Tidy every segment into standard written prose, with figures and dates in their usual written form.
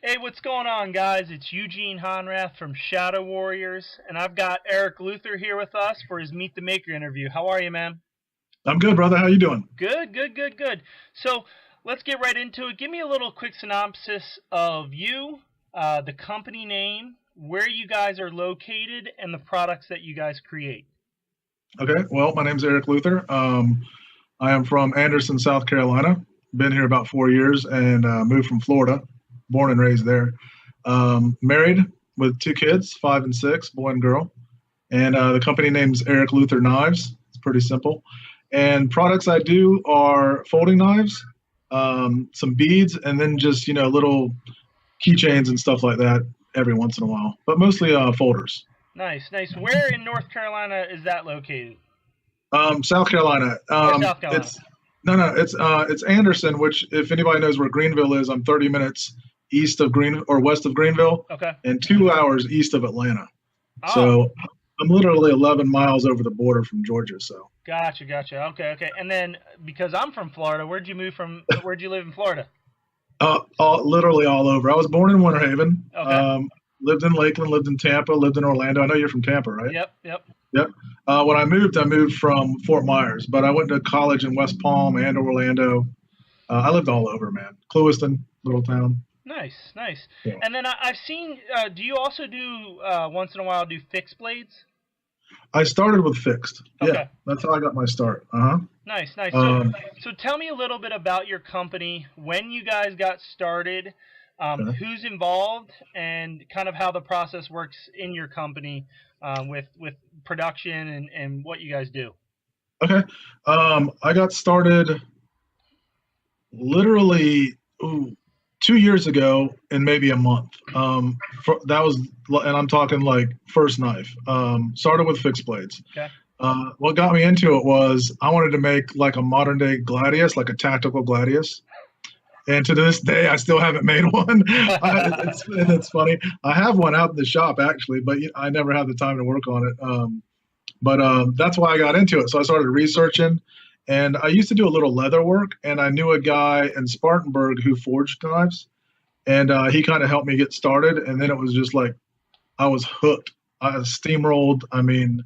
Hey, what's going on, guys? It's Eugene Honrath from Shadow Warriors, and I've got Eric Luther here with us for his Meet the Maker interview. How are you, man? I'm good, brother. How you doing? Good, good, good, good. So let's get right into it. Give me a little quick synopsis of you, the company name, where you guys are located, and the products that you guys create. Okay. Well, my name's Eric Luther. I am from Anderson, South Carolina. Been here about 4 years and moved from Florida. Born and raised there. Married with two kids, 5 and 6, boy and girl. And the company name's Eric Luther Knives. It's pretty simple. And products I do are folding knives, some beads, and then just little keychains and stuff like that every once in a while. But mostly folders. Nice, nice. Where in North Carolina is that located? South Carolina. Or South Carolina? It's no, no. It's Anderson, which if anybody knows where Greenville is, I'm 30 minutes east of Green or west of Greenville, Okay. and 2 hours east of Atlanta. Oh, So I'm literally 11 miles over the border from Georgia. So gotcha, gotcha. Okay, okay. And then because I'm from Florida, where'd you move from? Where'd you live in Florida? literally all over. I was born in Winter Haven. Okay. Lived in Lakeland, lived in Tampa, lived in Orlando. I know you're from Tampa, right? Yep, yep. Yep. When I moved from Fort Myers, but I went to college in West Palm and Orlando. I lived all over, man. Clewiston, little town. Nice, nice. Yeah. And then I've seen. Do you also do once in a while do fixed blades? I started with fixed. Yeah, Okay. that's how I got my start. Uh Nice, nice. huh. So tell me a little bit about your company, when you guys got started, Okay. who's involved, and kind of how the process works in your company with production and what you guys do. Okay. I got started literally 2 years ago in maybe a month. That was, and I'm talking like first knife. Started with fixed blades. Okay. What got me into it was I wanted to make like a modern day gladius, like a tactical gladius. And to this day, I still haven't made one. It's funny. I have one out in the shop actually, but I never had the time to work on it. But that's why I got into it. So I started researching, and I used to do a little leather work, and I knew a guy in Spartanburg who forged knives, and he kind of helped me get started. And then it was just like I was hooked. I steamrolled. I mean,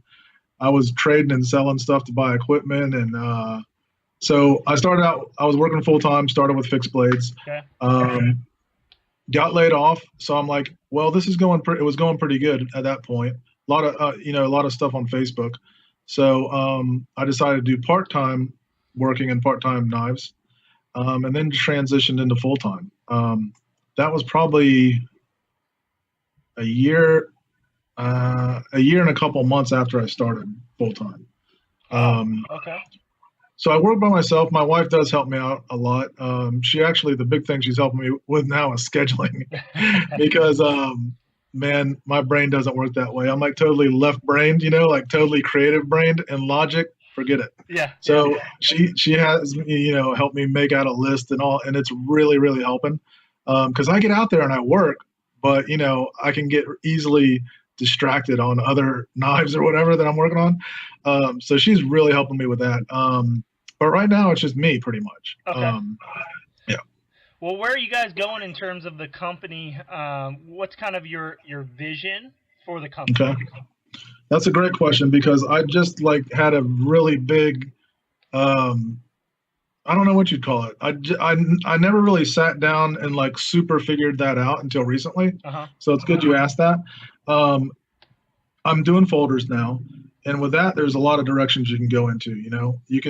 I was trading and selling stuff to buy equipment, and so I started out. I was working full time. Started with fixed blades. Okay. Got laid off, so I'm like, well, this is going. It was going pretty good at that point. A lot of stuff on Facebook. So I decided to do part time working and part time knives, and then transitioned into full time. That was probably a year, a year and a couple months after I started full time. Oh, Um, okay. so I work by myself. My wife does help me out a lot. She actually, the big thing she's helping me with now is scheduling because, man, my brain doesn't work that way. I'm like totally left brained, like totally creative brained, and logic, forget it. Yeah, yeah. So she has me, help me make out a list and all, and it's really, really helping. Because I get out there and I work, but I can get easily distracted on other knives or whatever that I'm working on. So she's really helping me with that. But right now it's just me pretty much. Okay. Yeah. Well, where are you guys going in terms of the company? What's kind of your vision for the company? Okay. That's a great question because I just like had a really big, um, I don't know what you'd call it. I never really sat down and like super figured that out until recently. Uh huh. So it's good you asked that. Um, I'm doing folders now, and with that, there's a lot of directions you can go into. You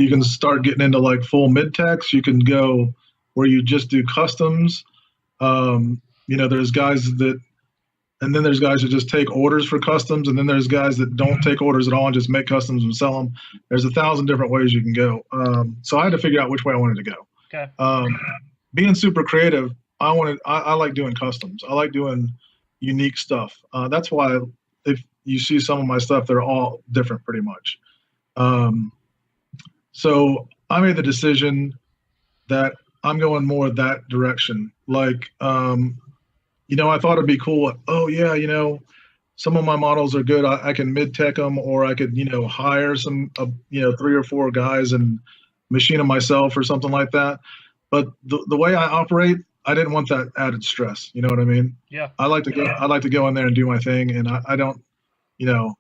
can start getting into like full mid techs. You can go where you just do customs. There's guys that, and then there's guys that just take orders for customs, and then there's guys that don't take orders at all and just make customs and sell them. There's 1,000 different ways you can go. So I had to figure out which way I wanted to go. Okay. Being super creative, I like doing customs. I like doing unique stuff. That's why if you see some of my stuff, they're all different pretty much. So I made the decision that I'm going more that direction. Like, I thought it'd be cool. Oh yeah, some of my models are good. I can mid tech them, or I could, hire some, 3 or 4 guys and machine them myself or something like that. But the way I operate, I didn't want that added stress. You know what I mean? Yeah. I like to go in there and do my thing, and I don't, you know,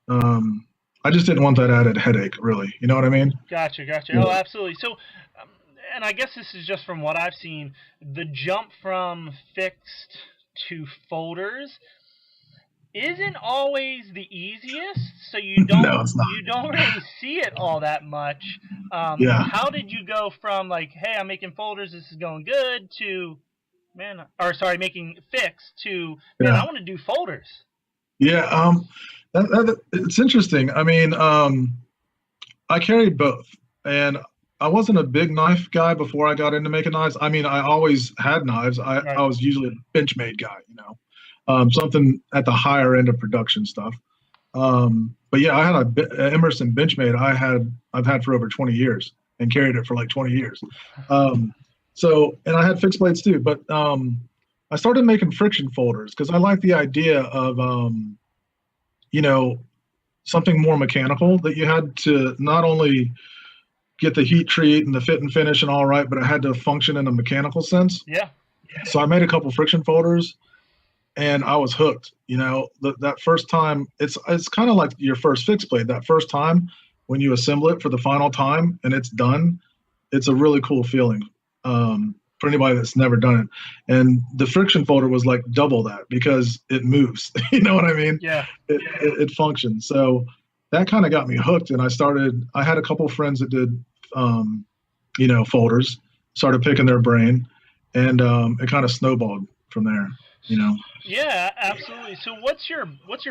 um, I just didn't want that added headache, really. You know what I mean? Gotcha, gotcha. Yeah. Oh, absolutely. So, and I guess this is just from what I've seen, the jump from fixed to folders isn't always the easiest. So No, it's not. you don't really see it all that much. Yeah, How did you go from like, hey, I'm making folders, this is going good, to man, or sorry, making fixed to man, I yeah, want to do folders. yeah. It's interesting. I mean, I carried both, and I wasn't a big knife guy before I got into making knives. I mean, I always had knives. I Right. was usually a Benchmade guy, you know, something at the higher end of production stuff. But yeah, I had a Emerson Benchmade. I've had for over 20 years and carried it for like 20 years. Um, and I had fixed blades too. But I started making friction folders because I like the idea of you know, something more mechanical that you had to not only get the heat treat and the fit and finish and all right, but it had to function in a mechanical sense. Yeah. So I made a couple friction folders and I was hooked. You know, that first time, it's kind of like your first fixed blade. That first time when you assemble it for the final time and it's done, it's a really cool feeling for anybody that's never done it. And the friction folder was like double that because it moves. You know what I mean? Yeah. It functions. So that kind of got me hooked. And I had a couple friends that did, folders, started picking their brain, and it kind of snowballed from there, you know. Yeah, absolutely. So what's your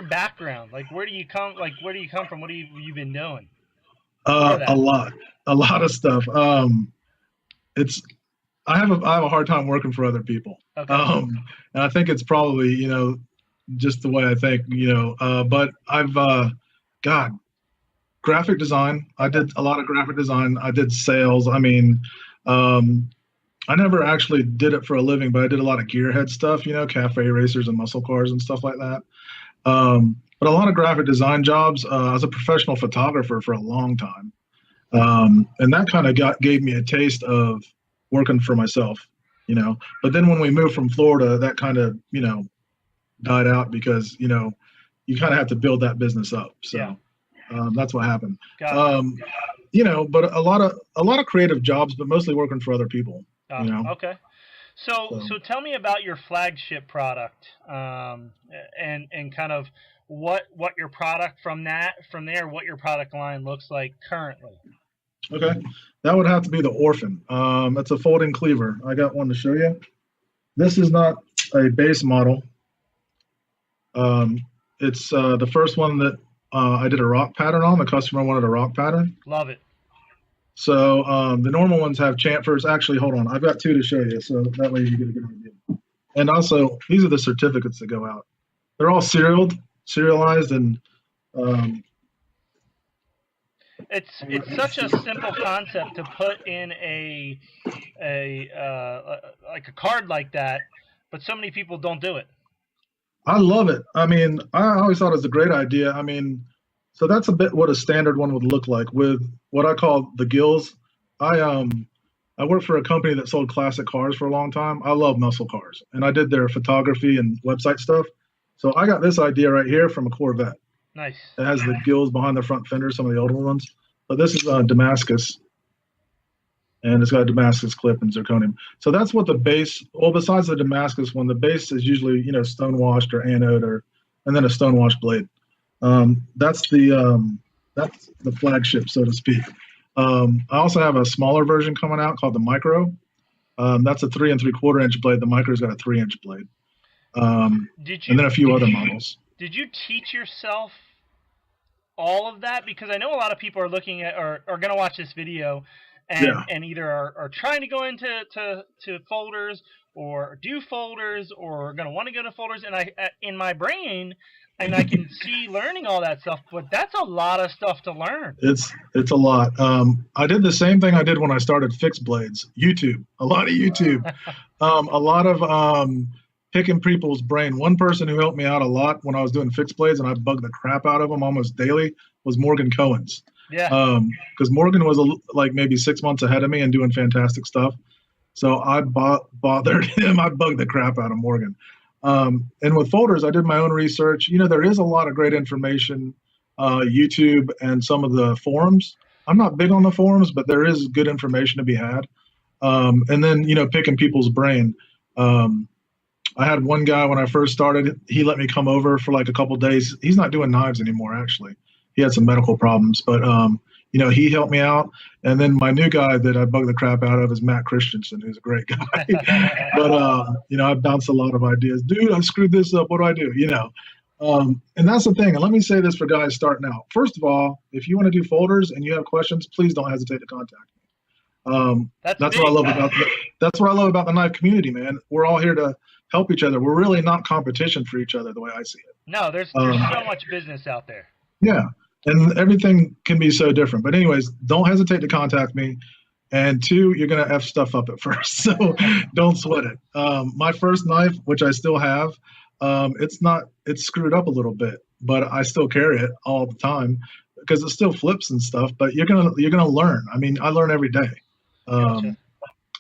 background? Like where do you come from? What have you been doing before A that? lot, a lot of stuff. It's I have a hard time working for other people, Okay. and I think it's probably just the way I think, But God, graphic design. I Okay. did a lot of graphic design. I did sales. I mean, um, I never actually did it for a living, but I did a lot of gearhead stuff, cafe racers and muscle cars and stuff like that. But a lot of graphic design jobs. I was a professional photographer for a long time. And that kind of gave me a taste of working for myself, But then when we moved from Florida, that kind of died out because you kind of have to build that business up. Yeah. So that's what happened. Gotcha. Um, but a lot of creative jobs, but mostly working for other people. You know. Okay. So So tell me about your flagship product, and kind of what your product from there what your product line looks like currently. okay, that would have to be the Orphan. That's a folding cleaver. I got one to show you. This is not a base model. Um, it's the first one that I did a rock pattern on. The customer wanted a rock pattern. Love it. So the normal ones have chamfers. Actually, hold on. I've got two to show you, so that way you get a good idea. And also, these are the certificates that go out. They're all serialized, and um, It's such a simple concept to put in like a card like that, but so many people don't do it. I love it. I mean, I always thought it was a great idea. I mean, so that's a bit what a standard one would look like with what I call the gills. I worked for a company that sold classic cars for a long time. I love muscle cars, and I did their photography and website stuff. So I got this idea right here from a Corvette. Nice. It has the gills behind the front fender, some of the older ones. But this is Damascus, and it's got a Damascus clip and zirconium. So that's what the base. Well, besides the Damascus one, the base is usually stone washed or anode, and then a stone washed blade. That's the flagship, so to speak. I also have a smaller version coming out called the Micro. That's a 3 3/4 inch blade. The Micro's got a 3 inch blade, Did and you then a few other models. did you teach yourself all of that? Because I know a lot of people are looking at or are going to watch this video Yeah, and either are trying to go into to folders or do folders or are going to want to go to folders. And I in my brain, and I can see learning all that stuff, but that's a lot of stuff to learn. it's a lot. I did the same thing I did when I started fixed blades. YouTube, a lot of YouTube, a lot of picking people's brain. One person who helped me out a lot when I was doing fixed blades, and I bugged the crap out of him almost daily, was Morgan Cohen's. Yeah. Because Morgan was like maybe 6 months ahead of me and doing fantastic stuff. So I bothered him. I bugged the crap out of Morgan. And with folders, I did my own research. There is a lot of great information, YouTube and some of the forums. I'm not big on the forums, but there is good information to be had. And then, picking people's brain. I had one guy when I first started, he let me come over for like a couple days. He's not doing knives anymore, actually. He had some medical problems, but he helped me out. And then my new guy that I bug the crap out of is Matt Christensen, who's a great guy. But I bounced a lot of ideas. Dude, I screwed this up. What do I do? And that's the thing. And let me say this for guys starting out. First of all, if you want to do folders and you have questions, please don't hesitate to contact me. That's what I love about the knife community, man. We're all here to help each other. We're really not competition for each other, the way I see it. No, there's so much business out there. Yeah, and everything can be so different. But anyways, don't hesitate to contact me. And two, you're gonna F stuff up at first, so don't sweat it. My first knife, which I still have, it's screwed up a little bit, but I still carry it all the time because it still flips and stuff. But you're gonna learn. I mean, I learn every day. Gotcha.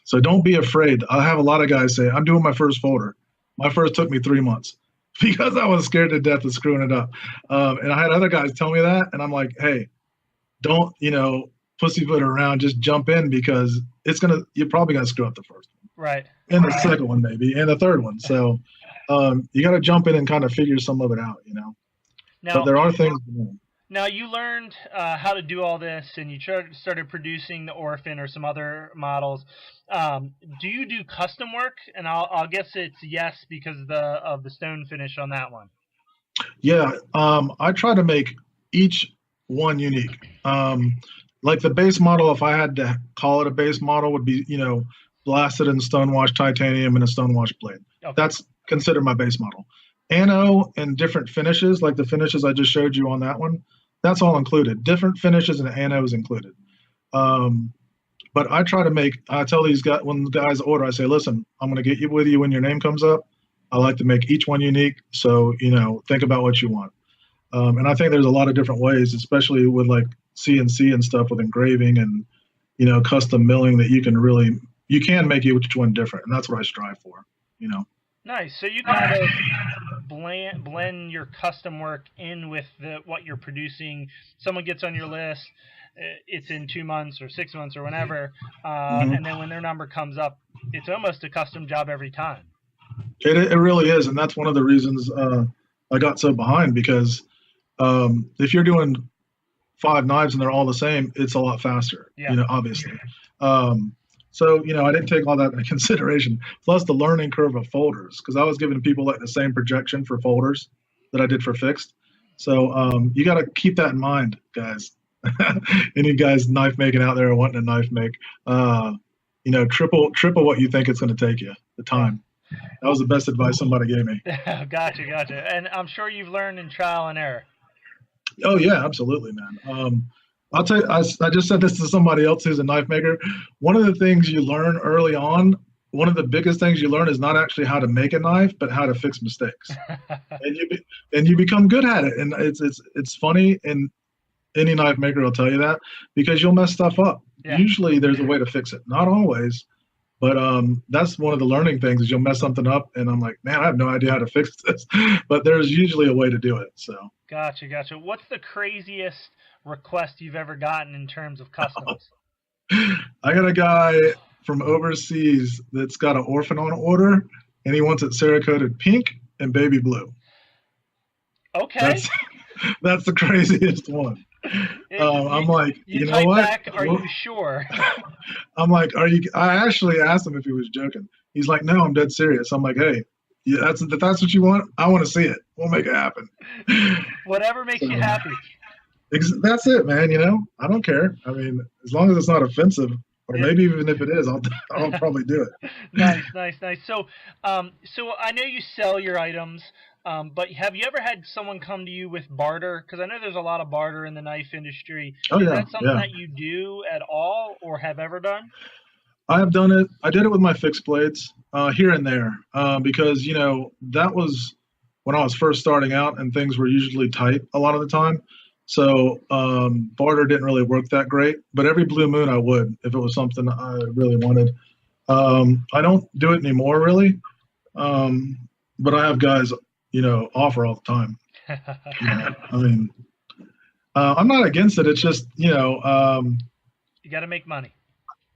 So don't be afraid. I have a lot of guys say, I'm doing my first folder. My first took me 3 months because I was scared to death of screwing it up. And I had other guys tell me that, and I'm like, hey, don't, pussyfoot around, just jump in because you're probably going to screw up the first one. Right. And the second one maybe, and the third one. So you got to jump in and kind of figure some of it out, Now, but there are things. Now, you learned how to do all this, and you started producing the Orphan or some other models. Do you do custom work? And I'll guess it's yes because of the stone finish on that one. Yeah, I try to make each one unique. Like the base model, if I had to call it a base model, would be blasted in stonewashed titanium and a stonewashed blade. Okay. That's considered my base model. Anno and different finishes, like the finishes I just showed you on that one. That's all included. Different finishes and anno is included. But I try to I tell these guys, when the guys order, I say, listen, I'm going to get you with you when your name comes up. I like to make each one unique. So, think about what you want. And I think there's a lot of different ways, especially with like CNC and stuff with engraving and, custom milling that you can make each one different. And that's what I strive for, Nice. So you kind of blend your custom work in with what you're producing. Someone gets on your list, it's in 2 months or 6 months or whenever, and then when their number comes up, it's almost a custom job every time. It really is, and that's one of the reasons I got so behind because if you're doing 5 knives and they're all the same, it's a lot faster. Yeah. Obviously. So, I didn't take all that into consideration, plus the learning curve of folders, because I was giving people like the same projection for folders that I did for fixed. So you got to keep that in mind, guys. Any guys knife making out there or wanting to knife make, triple what you think it's going to take you, the time. That was the best advice somebody gave me. Gotcha. And I'm sure you've learned in trial and error. Oh, yeah, absolutely, man. I'll tell you, I just said this to somebody else who's a knife maker. One of the things you learn early on, one of the biggest things you learn is not actually how to make a knife, but how to fix mistakes. and you become good at it. And it's funny, and any knife maker will tell you that because you'll mess stuff up. Yeah. Usually there's a way to fix it. Not always, but that's one of the learning things is you'll mess something up, and I'm like, man, I have no idea how to fix this. But there's usually a way to do it. So. Gotcha. What's the craziest request you've ever gotten in terms of customs? I got a guy from overseas that's got an Orphan on order, and he wants it Cerakoted pink and baby blue. Okay. That's the craziest one. I'm like, you know what? Back, are you sure? I'm like, I actually asked him if he was joking. He's like, no, I'm dead serious. I'm like, hey, yeah, that's what you want. I want to see it. We'll make it happen. Whatever makes you happy. That's it, man. I don't care. I mean, as long as it's not offensive, or maybe even if it is, I'll probably do it. Nice. So I know you sell your items, but have you ever had someone come to you with barter? Because I know there's a lot of barter in the knife industry. Is that something that you do at all, or have ever done? I have done it. I did it with my fixed blades here and there because that was when I was first starting out, and things were usually tight a lot of the time. So barter didn't really work that great, but every blue moon I would if it was something I really wanted. I don't do it anymore really, um, but I have guys, offer all the time. I mean, I'm not against it. It's just, You got to make money.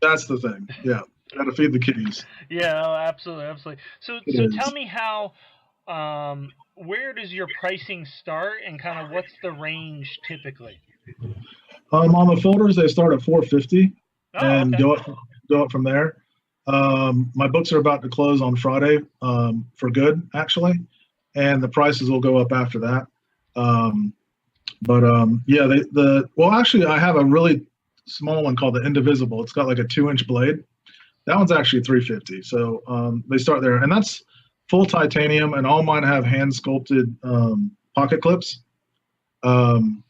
that's the thing. Yeah, got to feed the kitties. Yeah, oh, absolutely, absolutely. So It tell is. me how, where does your pricing start, and kind of what's the range typically? On the folders, they start at 450 Oh, and okay. go up from there. My books are about to close on Friday, for good, actually, and the prices will go up after that. Um, but yeah, well, actually, I have a really small one called the Indivisible. It's got like a 2-inch blade. That one's actually 350. So they start there, and that's full titanium, and all mine have hand sculpted pocket clips. Um,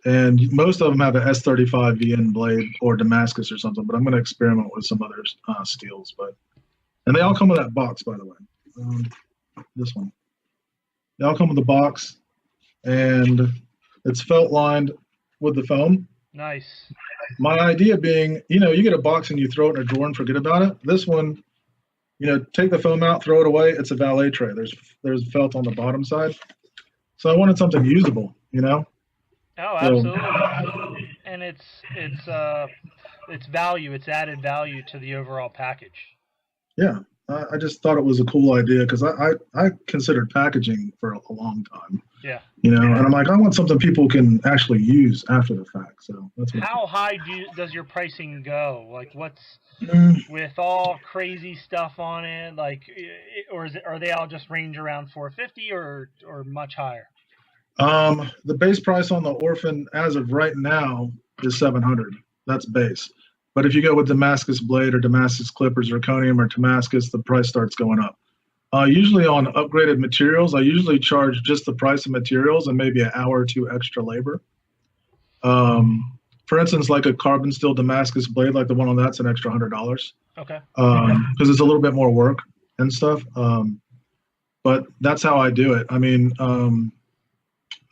and most of them have an S35 VN blade or Damascus or something. But I'm going to experiment with some other steels. And they all come with that box, by the way. Um, this one, they all come with the box, and it's felt lined with the foam. Nice. My idea being, you get a box and you throw it in a drawer and forget about it. This one, take the foam out, throw it away. It's a valet tray. There's felt on the bottom side. So I wanted something usable. Oh, So absolutely. And it's value. It's added value to the overall package. yeah, I just thought it was a cool idea because I considered packaging for a long time. Yeah. And I'm like, I want something people can actually use after the fact. So that's what. How high does your pricing go? Like, what's Mm, with all crazy stuff on it? Like, or are they all just range around 450 or much higher? the base price on the Orphan as of right now is 700. That's base. But if you go with Damascus blade or Damascus clip or zirconium or Damascus, the price starts going up. Usually on upgraded materials, I usually charge just the price of materials and maybe an hour or two extra labor. For instance, like a carbon steel Damascus blade, like the one on that's an extra $100 Okay. because it's a little bit more work and stuff. But that's how I do it. I mean,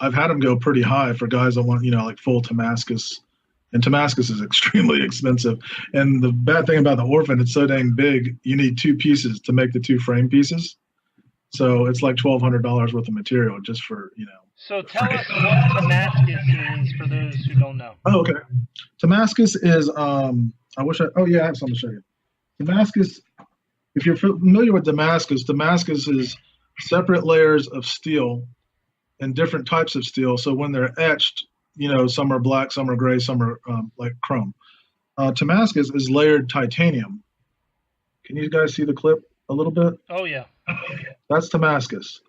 I've had them go pretty high for guys that want, like full Damascus. And Damascus is extremely expensive. And the bad thing about the Orphan, it's so dang big, you need two pieces to make the two frame pieces. So it's like $1,200 worth of material just for. So tell us what Damascus is for those who don't know. Oh, okay. Damascus is, oh yeah, I have something to show you. Damascus, if you're familiar with Damascus, Damascus is separate layers of steel and different types of steel. So when they're etched, some are black, some are gray, some are like chrome. Damascus is layered titanium. Can you guys see the clip a little bit? Oh, yeah. That's Damascus.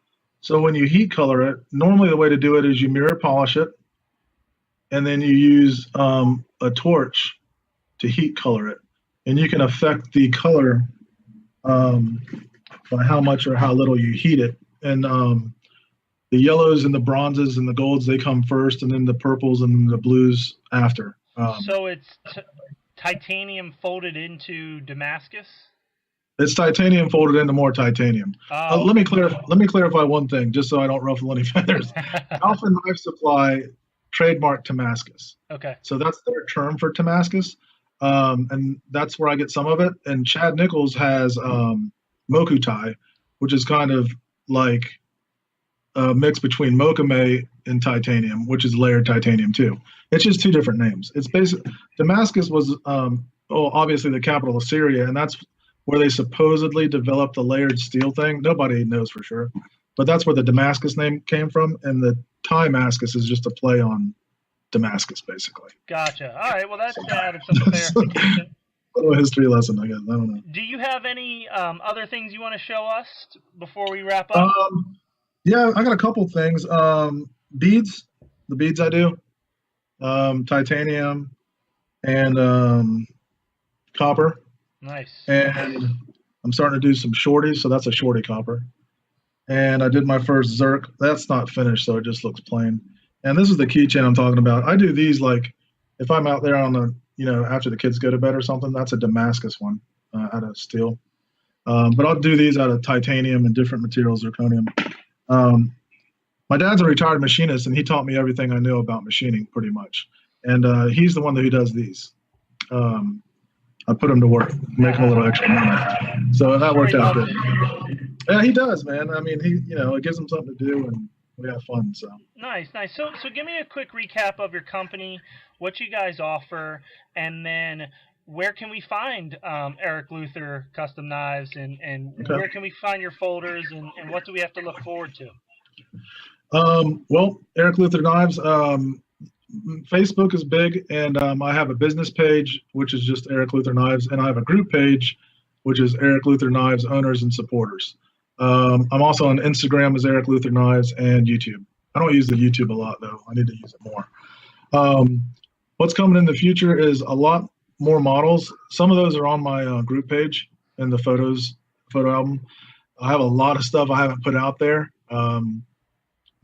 So when you heat color it, normally the way to do it is you mirror polish it, and then you use a torch to heat color it. And you can affect the color by how much or how little you heat it. And the yellows and the bronzes and the golds, they come first, and then the purples and the blues after. So it's titanium folded into Damascus? It's titanium folded into more titanium. Oh. Let me clarify one thing, just so I don't ruffle any feathers. Alpha Knife Supply trademarked Damascus. Okay. So that's their term for Damascus, and that's where I get some of it. And Chad Nichols has Mokutai, which is kind of like a mix between Mokame and titanium, which is layered titanium too. It's just two different names. It's basically Damascus was obviously the capital of Syria, and that's where they supposedly developed the layered steel thing. Nobody knows for sure, but that's where the Damascus name came from, and the Damascus is just a play on Damascus, basically. Gotcha. All right. Well, that's added some clarification. A little history lesson, I guess. I don't know. Do you have any other things you want to show us before we wrap up? Yeah, I got a couple things. Beads, the beads I do, titanium and copper. Nice. And I'm starting to do some shorties, so that's a shorty copper. And I did my first Zerk. That's not finished, so it just looks plain. And this is the keychain I'm talking about. I do these like if I'm out there on the, after the kids go to bed or something. That's a Damascus one out of steel. But I'll do these out of titanium and different materials, zirconium. My dad's a retired machinist, and he taught me everything I knew about machining pretty much. And he's the one who does these. I put him to work, make him a little extra money. So that worked out good. Yeah, he does, man. I mean, it gives him something to do, and we have fun. So nice. So give me a quick recap of your company, what you guys offer, and then where can we find Eric Luther Custom Knives, and where can we find your folders, and what do we have to look forward to? Well, Eric Luther Knives. Facebook is big, and I have a business page, which is just Eric Luther Knives, and I have a group page, which is Eric Luther Knives Owners and Supporters. I'm also on Instagram as Eric Luther Knives and YouTube. I don't use the YouTube a lot, though. I need to use it more. What's coming in the future is a lot more models. Some of those are on my group page in the photo album. I have a lot of stuff I haven't put out there.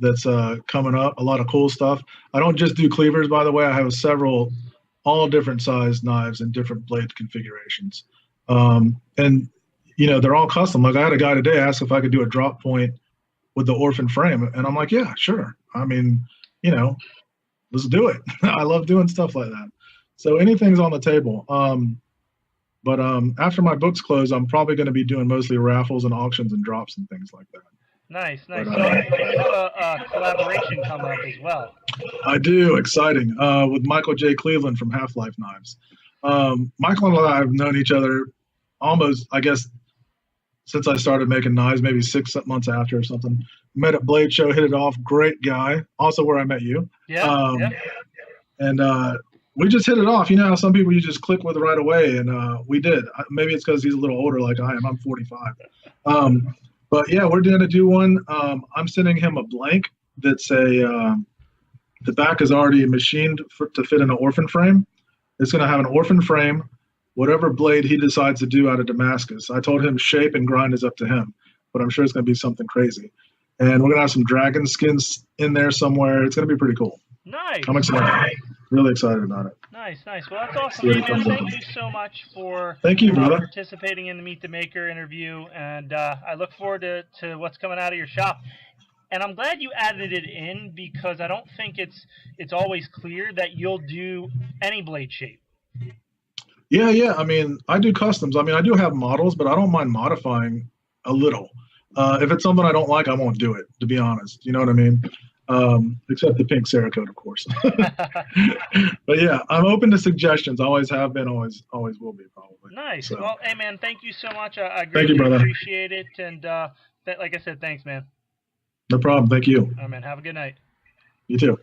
That's coming up, a lot of cool stuff. I don't just do cleavers, by the way. I have several, all different size knives and different blade configurations. And, they're all custom. Like I had a guy today ask if I could do a drop point with the orphan frame. And I'm like, yeah, sure. I mean, let's do it. I love doing stuff like that. So anything's on the table. But after my books close, I'm probably going to be doing mostly raffles and auctions and drops and things like that. Nice. So you have a collaboration coming up as well. I do. Exciting. With Michael J. Cleveland from Half-Life Knives. Michael and I have known each other almost, I guess, since I started making knives, maybe 6 months after or something. Met at Blade Show, hit it off. Great guy. Also where I met you. Yeah. And we just hit it off. You know how some people you just click with right away, and we did. Maybe it's because he's a little older like I am. I'm 45. But yeah, we're going to do one. I'm sending him a blank that's the back is already machined to fit in an orphan frame. It's going to have an orphan frame, whatever blade he decides to do out of Damascus. I told him shape and grind is up to him, but I'm sure it's going to be something crazy. And we're going to have some dragon skins in there somewhere. It's going to be pretty cool. Nice. I'm excited. Really excited about it. Nice. Well, that's awesome. Hey, man, thank you so much for participating in the Meet the Maker interview, and I look forward to what's coming out of your shop. And I'm glad you added it in because I don't think it's always clear that you'll do any blade shape. Yeah. I mean, I do customs. I mean, I do have models, but I don't mind modifying a little. If it's something I don't like, I won't do it, to be honest. You know what I mean? Except the pink Cerakote, of course. But yeah, I'm open to suggestions. Always have been, always will be, probably. Nice. So. Well, hey, man, thank you so much. I greatly appreciate it. And like I said, thanks, man. No problem. Thank you. All right, man. Have a good night. You too.